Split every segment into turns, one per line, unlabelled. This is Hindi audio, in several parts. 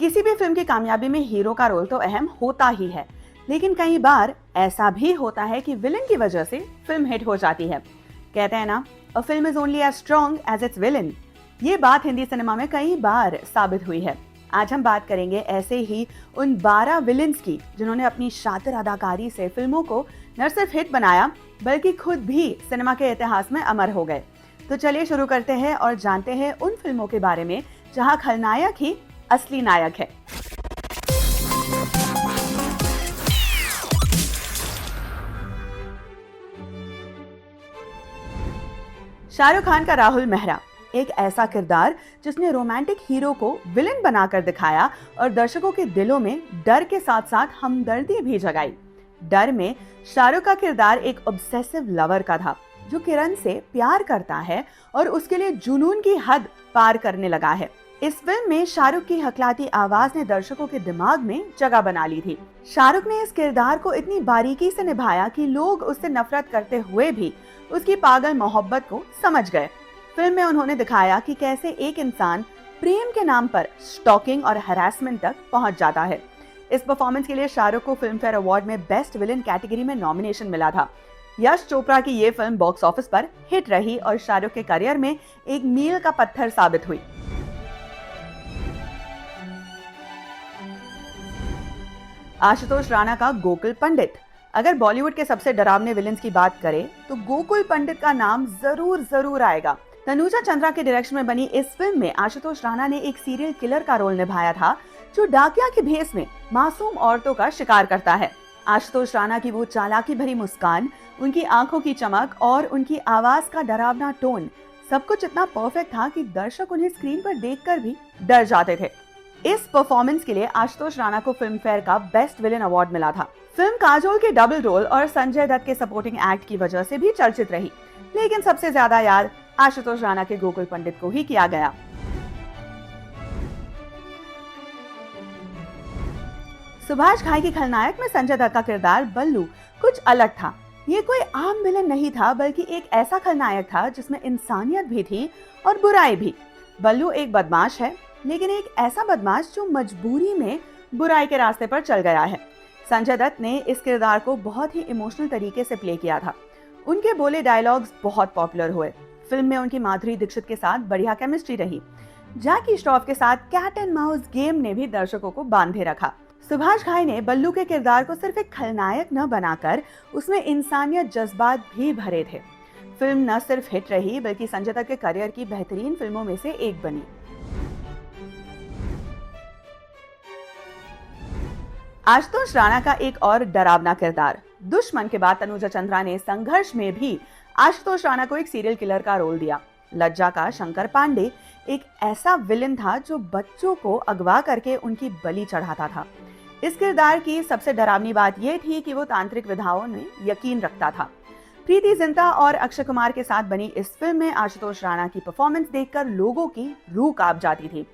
किसी भी फिल्म की कामयाबी में हीरो का रोल तो अहम होता ही है, लेकिन कई बार ऐसा भी होता है कि विलन की वजह से फिल्म हिट हो जाती है। कहते हैं ना, a film is only as strong as its villain. ये बात हिंदी सिनेमा में कई बार साबित हुई है। आज हम बात करेंगे ऐसे ही उन 12 विलन्स की जिन्होंने अपनी शातिर अदाकारी से फिल्मों को न सिर्फ हिट बनाया बल्कि खुद भी सिनेमा के इतिहास में अमर हो गए। तो चलिए शुरू करते हैं और जानते हैं उन फिल्मों के बारे में जहां खलनायक ही असली नायक है। शाहरुख खान का राहुल मेहरा एक ऐसा किरदार जिसने रोमांटिक हीरो को विलेन बनाकर दिखाया और दर्शकों के दिलों में डर के साथ साथ हमदर्दी भी जगाई। डर में शाहरुख का किरदार एक ऑब्सेसिव लवर का था जो किरण से प्यार करता है और उसके लिए जुनून की हद पार करने लगा है। इस फिल्म में शाहरुख की हकलाती आवाज ने दर्शकों के दिमाग में जगह बना ली थी। शाहरुख ने इस किरदार को इतनी बारीकी से निभाया कि लोग उससे नफरत करते हुए भी उसकी पागल मोहब्बत को समझ गए। फिल्म में उन्होंने दिखाया कि कैसे एक इंसान प्रेम के नाम पर स्टॉकिंग और हैरेसमेंट तक पहुंच जाता है। इस परफॉर्मेंस के लिए शाहरुख को फिल्म फेयर अवार्ड में बेस्ट विलेन कैटेगरी में नॉमिनेशन मिला था। यश चोपड़ा की ये फिल्म बॉक्स ऑफिस पर हिट रही और शाहरुख के करियर में एक मील का पत्थर साबित हुई। आशुतोष राणा का गोकुल पंडित। अगर बॉलीवुड के सबसे डरावने विलेंस की बात करें तो गोकुल पंडित का नाम जरूर आएगा। तनुजा चंद्रा के डायरेक्शन में बनी इस फिल्म में आशुतोष राणा ने एक सीरियल किलर का रोल निभाया था जो डाकिया के भेस में मासूम औरतों का शिकार करता है। आशुतोष राणा की वो चालाकी भरी मुस्कान, उनकी आंखों की चमक और उनकी आवाज का डरावना टोन, सब कुछ इतना परफेक्ट था कि दर्शक उन्हें स्क्रीन पर देखकर भी डर जाते थे। इस परफॉर्मेंस के लिए आशुतोष राणा को फिल्म फेयर का बेस्ट विलेन अवार्ड मिला था। फिल्म काजोल के डबल रोल और संजय दत्त के सपोर्टिंग एक्ट की वजह से भी चर्चित रही, लेकिन सबसे ज्यादा याद आशुतोष राणा के गोकुल पंडित को ही किया गया। सुभाष घाई की खलनायक में संजय दत्त का किरदार बल्लू कुछ अलग था। ये कोई आम विलेन नहीं था बल्कि एक ऐसा खलनायक था जिसमें इंसानियत भी थी और बुराई भी। बल्लू एक बदमाश है, लेकिन एक ऐसा बदमाश जो मजबूरी में बुराई के रास्ते पर चल गया है। संजय दत्त ने इस किरदार को बहुत ही इमोशनल तरीके से प्ले किया था। उनके बोले डायलॉग्स बहुत पॉपुलर हुए। फिल्म में उनकी माधुरी दीक्षित के साथ बढ़िया केमिस्ट्री रही। जैकी श्रॉफ के साथ कैट एंड माउस गेम ने भी दर्शकों को बांधे रखा। सुभाष घाई ने बल्लू के किरदार को सिर्फ एक खलनायक न बनाकर उसमें इंसानियत जज्बात भी भरे थे। फिल्म न सिर्फ हिट रही बल्कि संजय दत्त के करियर की बेहतरीन फिल्मों में से एक बनी। आशुतोष राणा का एक और डरावना किरदार। दुश्मन के बाद तनुजा चंद्रा ने संघर्ष में भी आशुतोष राणा को एक सीरियल किलर का रोल दिया। लज्जा का शंकर पांडे एक ऐसा विलेन था जो बच्चों को अगवा करके उनकी बलि चढ़ाता था। इस किरदार की सबसे डरावनी बात यह थी कि वो तांत्रिक विधाओं में यकीन रखता था। प्रीति जिंटा और अक्षय कुमार के साथ बनी इस फिल्म में आशुतोष राणा की परफॉर्मेंस देखकर लोगों की रूह कांप जाती थी।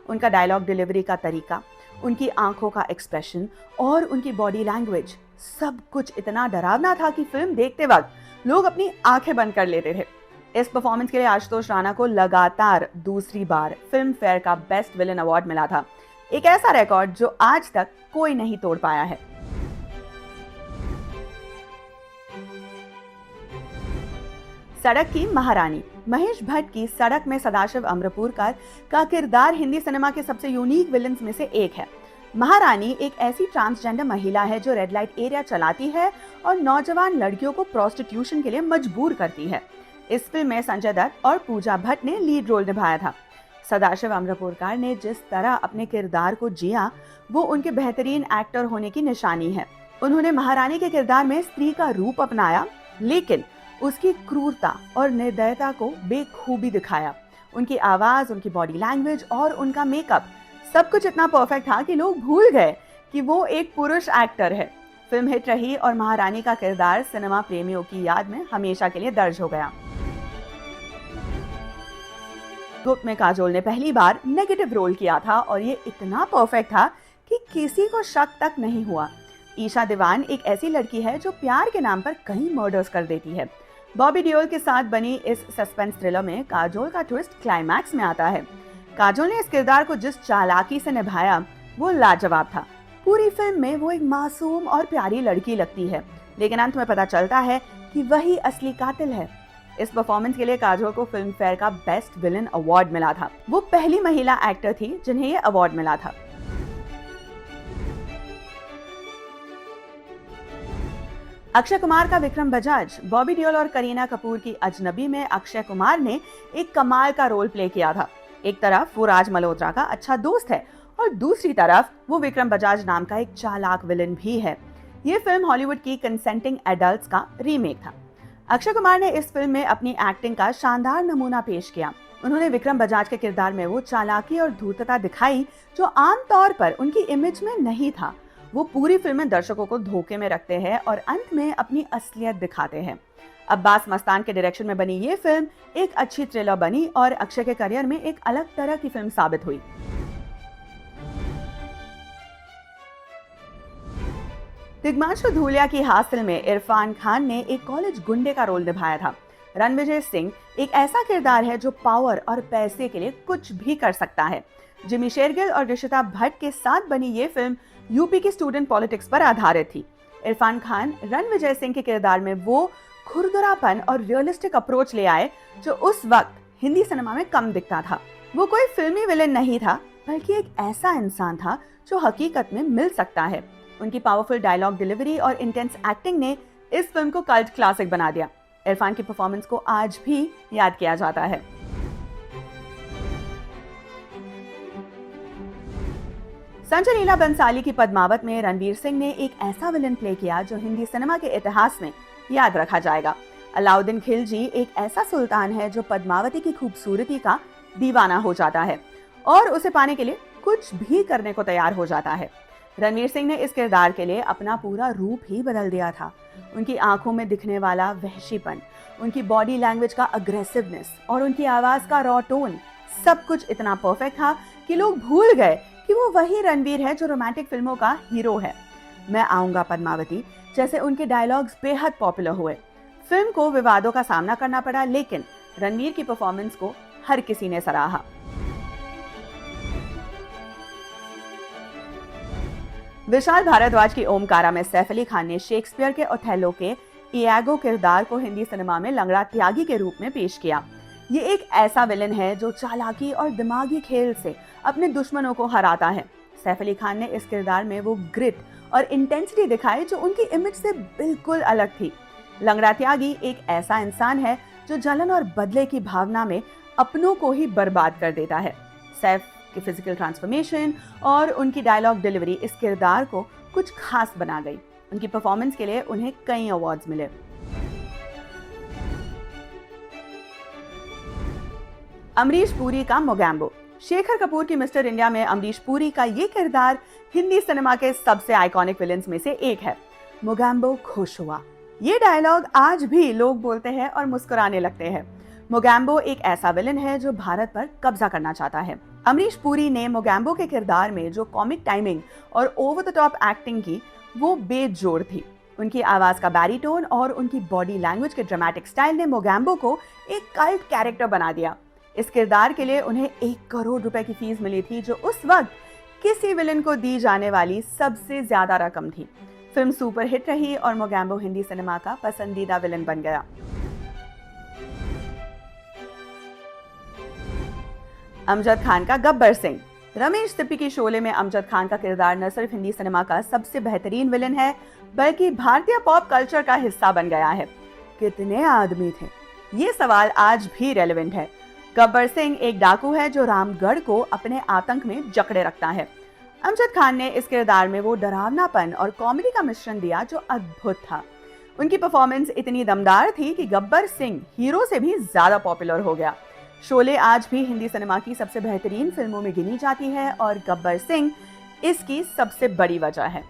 उनका डायलॉग डिलीवरी का तरीका, उनकी आंखों का एक्सप्रेशन और उनकी बॉडी लैंग्वेज, सब कुछ इतना डरावना था कि फिल्म देखते वक्त लोग अपनी आंखें बंद कर लेते थे। इस परफॉर्मेंस के लिए आशुतोष राणा को लगातार दूसरी बार फिल्म फेयर का बेस्ट विलेन अवार्ड मिला था, एक ऐसा रिकॉर्ड जो आज तक कोई नहीं तोड़ पाया है। सड़क की महारानी। महेश भट्ट की सड़क में सदाशिव अमरपुरकर का किरदार हिंदी सिनेमा के सबसे यूनिक विलेंस में से एक है। महारानी एक ऐसी ट्रांसजेंडर महिला है जो रेड लाइट एरिया चलाती है और नौजवान लड़कियों को प्रोस्टिट्यूशन के लिए मजबूर करती है। इस फिल्म में संजय दत्त और पूजा भट्ट ने लीड रोल निभाया था। सदाशिव अमरपुरकर ने जिस तरह अपने किरदार को जिया वो उनके बेहतरीन एक्टर होने की निशानी है। उन्होंने महारानी के किरदार में स्त्री का रूप अपनाया, लेकिन उसकी क्रूरता और निर्दयता को बेखूबी दिखाया। उनकी आवाज, उनकी बॉडी लैंग्वेज और उनका मेकअप, सब कुछ इतना परफेक्ट था कि लोग भूल गए कि वो एक पुरुष एक्टर है। फिल्म हिट रही और महारानी का किरदार सिनेमा प्रेमियों की याद में हमेशा के लिए दर्ज हो गया। ग्रुप में काजोल ने पहली बार नेगेटिव रोल किया था और ये इतना परफेक्ट था कि किसी को शक तक नहीं हुआ। ईशा दीवान एक ऐसी लड़की है जो प्यार के नाम पर कई मर्डर्स कर देती है। बॉबी देओल के साथ बनी इस सस्पेंस थ्रिलर में काजोल का ट्विस्ट क्लाइमैक्स में आता है। काजोल ने इस किरदार को जिस चालाकी से निभाया वो लाजवाब था। पूरी फिल्म में वो एक मासूम और प्यारी लड़की लगती है, लेकिन अंत में पता चलता है कि वही असली कातिल है। इस परफॉर्मेंस के लिए काजोल को फिल्म फेयर का बेस्ट विलन अवार्ड मिला था। वो पहली महिला एक्टर थी जिन्हें ये अवार्ड मिला था। अक्षय कुमार का विक्रम बजाज, बॉबी देओल और करीना कपूर की अजनबी में अक्षय कुमार ने एक कमाल का रोल प्ले किया था। एक तरफ वो राज मल्होत्रा का अच्छा दोस्त है और दूसरी तरफ वो विक्रम बजाज नाम का एक चालाक विलन भी है। ये फिल्म हॉलीवुड की कंसेंटिंग एडल्ट्स का रीमेक था। अक्षय कुमार ने इस फिल्म में अपनी एक्टिंग का शानदार नमूना पेश किया। उन्होंने विक्रम बजाज के किरदार में वो चालाकी और धूर्तता दिखाई जो आमतौर पर उनकी इमेज में नहीं था। वो पूरी फिल्म में दर्शकों को धोखे में रखते हैं और अंत में अपनी असलियत दिखाते हैं। अब्बास मस्तान के डायरेक्शन में बनी ये फिल्म एक अच्छी थ्रिलर बनी और अक्षय के करियर में एक अलग तरह की फिल्म साबित हुई। दिग्मांशु धूलिया की हासिल में इरफान खान ने एक कॉलेज गुंडे का रोल निभाया था। रणविजय सिंह एक ऐसा किरदार है जो पावर और पैसे के लिए कुछ भी कर सकता है। जिमी शेरगिल और ऋषिता भट्ट के साथ बनी ये फिल्म यूपी की स्टूडेंट पॉलिटिक्स पर आधारित थी। इरफान खान रणविजय सिंह के किरदार में वो खुरदरापन और रियलिस्टिक अप्रोच ले आए जो उस वक्त हिंदी सिनेमा में कम दिखता था। वो कोई फिल्मी विलेन नहीं था, बल्कि एक ऐसा इंसान था जो हकीकत में मिल सकता है। उनकी पावरफुल डायलॉग डिलीवरी और इंटेंस एक्टिंग ने इस फिल्म को कल्ट क्लासिक बना दिया। इरफान की परफॉर्मेंस को आज भी याद किया जाता है। संजय लीला बंसाली की पद्मावत में रणवीर सिंह ने एक ऐसा विलन प्ले किया जो हिंदी सिनेमा के इतिहास में याद रखा जाएगा। अलाउद्दीन खिलजी एक ऐसा सुल्तान है जो पद्मावती की खूबसूरती का दीवाना हो जाता है और उसे पाने के लिए कुछ भी करने को तैयार हो जाता है। रणवीर सिंह ने इस किरदार के लिए अपना पूरा रूप ही बदल दिया था। उनकी आंखों में दिखने वाला वहशीपन, उनकी बॉडी लैंग्वेज का अग्रेसिवनेस और उनकी आवाज का रॉ टोन, सब कुछ इतना परफेक्ट था कि लोग भूल गए कि वो वही रणवीर है जो रोमांटिक फिल्मों का हीरो है। मैं आऊंगा पद्मावती जैसे उनके डायलॉग्स बेहद पॉपुलर हुए। फिल्म को विवादों का सामना करना पड़ा, लेकिन रणवीर की परफॉर्मेंस को हर किसी ने सराहा। विशाल भारद्वाज की ओमकारा में सैफ अली खान ने शेक्सपियर के ओथेलो के इयागो किरदार को हिंदी सिनेमा में लंगड़ा त्यागी के रूप में पेश किया। ये एक ऐसा विलन है जो चालाकी और दिमागी खेल से अपने दुश्मनों को हराता है। सैफ अली खान ने इस किरदार में वो ग्रिट और इंटेंसिटी दिखाई जो उनकी इमेज से बिल्कुल अलग थी। लंगड़ा त्यागी एक ऐसा इंसान है जो जलन और बदले की भावना में अपनों को ही बर्बाद कर देता है। सैफ की फिजिकल ट्रांसफॉर्मेशन और उनकी डायलॉग डिलीवरी इस किरदार को कुछ खास बना गई। उनकी परफॉर्मेंस के लिए उन्हें कई अवार्ड्स मिले। अमरीश पुरी का मोगैम्बो। शेखर कपूर की मिस्टर इंडिया में अमरीश पुरी का ये किरदार हिंदी सिनेमा के सबसे आइकॉनिक विलेंस में से एक है। मोगैम्बो खुश हुआ, ये डायलॉग आज भी लोग बोलते हैं और मुस्कुराने लगते हैं। मोगैम्बो एक ऐसा विलन है जो भारत पर कब्जा करना चाहता है। अमरीश पुरी ने मोगैम्बो के किरदार में जो कॉमिक टाइमिंग और ओवर द टॉप एक्टिंग की, वो बेजोड़ थी। उनकी आवाज का बैरीटोन और उनकी बॉडी लैंग्वेज के ड्रामेटिक स्टाइल ने मोगैम्बो को एक कल्ट कैरेक्टर बना दिया। इस किरदार के लिए उन्हें 1 करोड़ रुपए की फीस मिली थी, जो उस वक्त किसी विलन को दी जाने वाली सबसे ज्यादा रकम थी। फिल्म सुपर हिट रही और मोगैम्बो हिंदी सिनेमा का पसंदीदा विलन बन गया। अमजद खान का गब्बर सिंह। रमेश सिप्पी की शोले में अमजद खान का किरदार न सिर्फ हिंदी सिनेमा का सबसे बेहतरीन विलन है, बल्कि भारतीय पॉप कल्चर का हिस्सा बन गया है। कितने आदमी थे, ये सवाल आज भी रेलेवेंट है। गब्बर सिंह एक डाकू है जो रामगढ़ को अपने आतंक में जकड़े रखता है। अमजद खान ने इस किरदार में वो डरावनापन और कॉमेडी का मिश्रण दिया जो अद्भुत था। उनकी परफॉर्मेंस इतनी दमदार थी कि गब्बर सिंह हीरो से भी ज्यादा पॉपुलर हो गया। शोले आज भी हिंदी सिनेमा की सबसे बेहतरीन फिल्मों में गिनी जाती है और गब्बर सिंह इसकी सबसे बड़ी वजह है।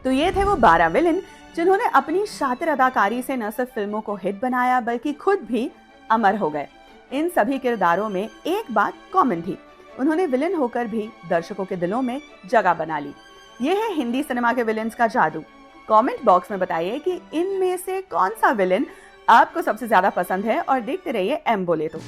तो ये थे वो 12 विलन जिन्होंने अपनी शातिर अदाकारी से न सिर्फ फिल्मों को हिट बनाया, बल्कि खुद भी अमर हो गए। इन सभी किरदारों में एक बात कॉमन थी, उन्होंने विलन होकर भी दर्शकों के दिलों में जगह बना ली। ये है हिंदी सिनेमा के विलन्स का जादू। कमेंट बॉक्स में बताइए कि इनमें से कौन सा विलन आपको सबसे ज्यादा पसंद है और देखते रहिए एम बोले तो।